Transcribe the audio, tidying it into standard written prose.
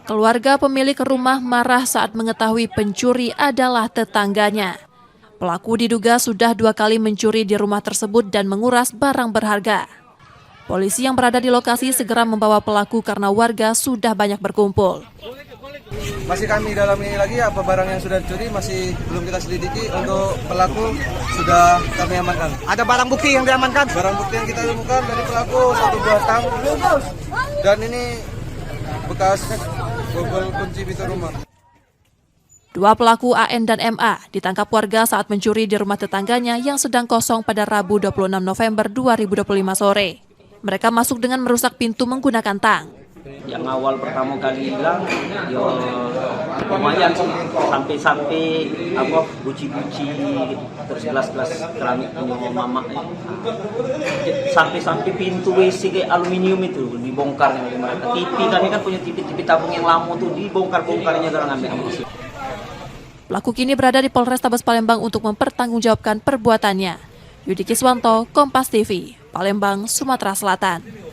Keluarga pemilik rumah marah saat mengetahui pencuri adalah tetangganya. Pelaku diduga sudah 2 kali mencuri di rumah tersebut dan menguras barang berharga. Polisi yang berada di lokasi segera membawa pelaku karena warga sudah banyak berkumpul. Masih kami dalami lagi apa barang yang sudah dicuri masih belum kita selidiki. Untuk pelaku sudah kami amankan. Ada barang bukti yang diamankan? Barang bukti yang kita temukan dari pelaku 1 buah tang dan ini bekas bobol kunci pintu rumah. 2 pelaku AN dan MA ditangkap warga saat mencuri di rumah tetangganya yang sedang kosong pada Rabu 26 November 2025 sore. Mereka masuk dengan merusak pintu menggunakan tang. Yang awal pertama kali hilang, lumayan sih, sampai buci-buci, terus gelas-gelas keramik punya mama. Sampai pintu WC kayak aluminium itu dibongkarnya oleh mereka. TV kami kan punya TV tabung yang lama tuh dibongkarnya dengan ambil. Pelaku kini berada di Polrestabes Palembang untuk mempertanggungjawabkan perbuatannya. Yudi Kiswanto, Kompas TV, Palembang, Sumatera Selatan.